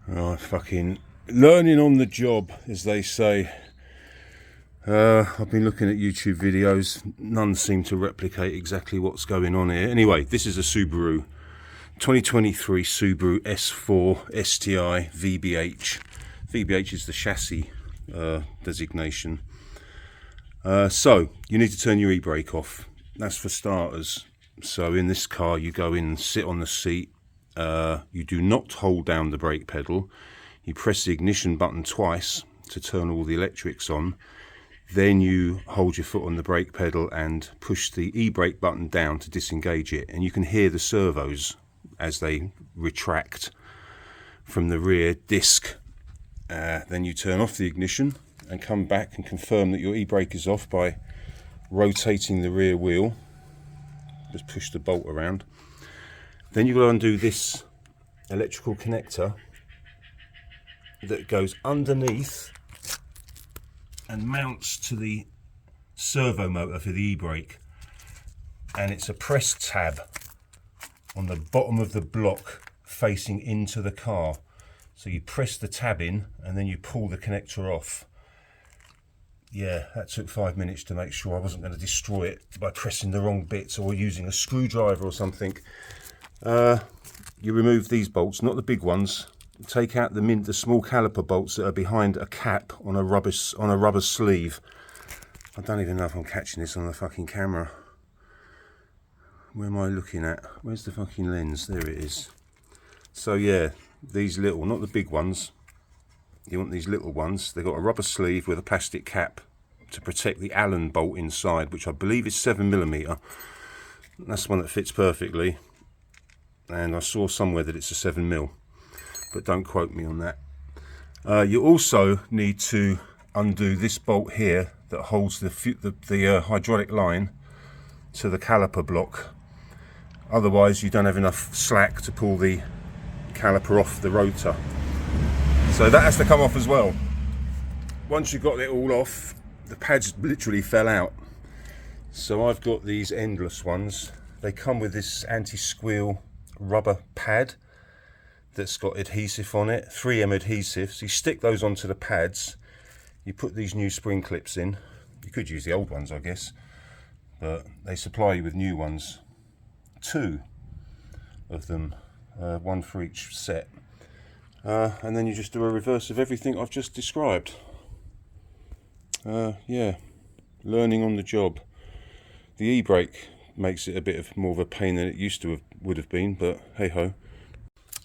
Right, fucking learning on the job, as they say. I've been looking at YouTube videos, none seem to replicate exactly what's going on here. Anyway, this is a Subaru 2023 Subaru S4 STI VBH. VBH is the chassis designation. So you need to turn your e-brake off. That's for starters. So in this car you go in and sit on the seat. You do not hold down the brake pedal. You press the ignition button twice to turn all the electrics on. Then you hold your foot on the brake pedal and push the e-brake button down to disengage it, and you can hear the servos as they retract from the rear disc. Then you turn off the ignition and come back and confirm that your e-brake is off by rotating the rear wheel. Just push the bolt around. Then you've got to undo this electrical connector that goes underneath and mounts to the servo motor for the e-brake, and it's a press tab on the bottom of the block facing into the car. So you press the tab in and then you pull the connector off. Yeah, that took 5 minutes to make sure I wasn't going to destroy it by pressing the wrong bits or using a screwdriver or something. You remove these bolts, not the big ones. Take out the small caliper bolts that are behind a cap on a rubber sleeve. I don't even know if I'm catching this on the fucking camera. Where am I looking at? Where's the fucking lens? There it is. So yeah, these little, not the big ones. You want these little ones. They've got a rubber sleeve with a plastic cap to protect the Allen bolt inside, which I believe is 7mm. That's the one that fits perfectly. And I saw somewhere that it's a 7mm. But don't quote me on that. You also need to undo this bolt here that holds the hydraulic line to the caliper block. Otherwise you don't have enough slack to pull the caliper off the rotor. So that has to come off as well. Once you've got it all off, the pads literally fell out. So I've got these endless ones. They come with this anti-squeal rubber pad that's got adhesive on it, 3M adhesive. So you stick those onto the pads. You put these new spring clips in. You could use the old ones, I guess, but they supply you with new ones. 2 of them, one for each set. And then you just do a reverse of everything I've just described. Yeah, learning on the job. The e-brake makes it a bit more of a pain than it would have been, but hey ho.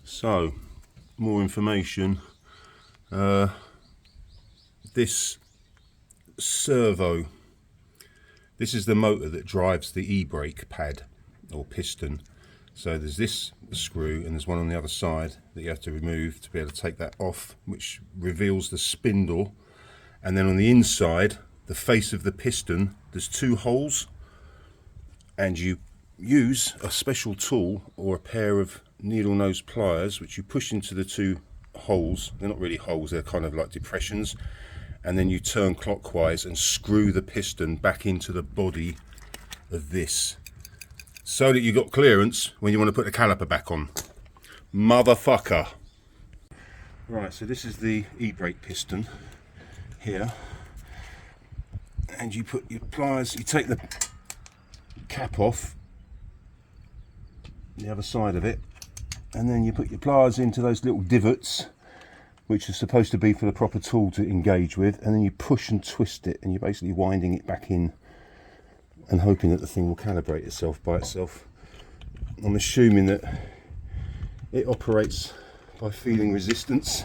So, more information. This servo, this is the motor that drives the e-brake pad or piston. So there's this screw and there's one on the other side that you have to remove to be able to take that off, which reveals the spindle. And then on the inside, the face of the piston, there's 2 holes, and you use a special tool or a pair of needle nose pliers which you push into the 2 holes. They're not really holes, they're kind of like depressions, and then you turn clockwise and screw the piston back into the body of this so that you've got clearance when you want to put the caliper back on. Motherfucker. Right, so this is the e-brake piston here, and you put your pliers, you take the cap off the other side of it, and then you put your pliers into those little divots which are supposed to be for the proper tool to engage with, and then you push and twist it, and you're basically winding it back in and hoping that the thing will calibrate itself by itself. I'm assuming that it operates by feeling resistance.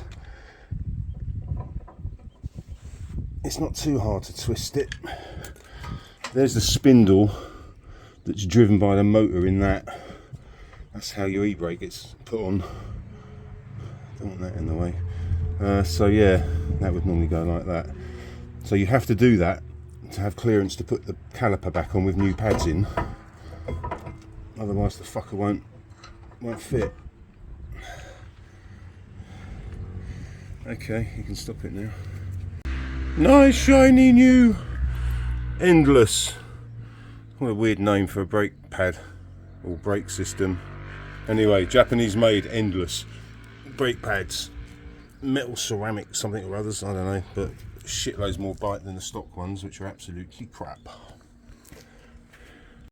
It's not too hard to twist it. There's the spindle that's driven by the motor in that. That's how your e-brake gets put on. Don't want that in the way. So yeah, that would normally go like that. So you have to do that to have clearance to put the caliper back on with new pads in. Otherwise the fucker won't fit. Okay, you can stop it now. Nice shiny new endless. What a weird name for a brake pad or brake system. Anyway, Japanese made endless brake pads. metal ceramic something or others, I don't know, but shitloads more bite than the stock ones, which are absolutely crap.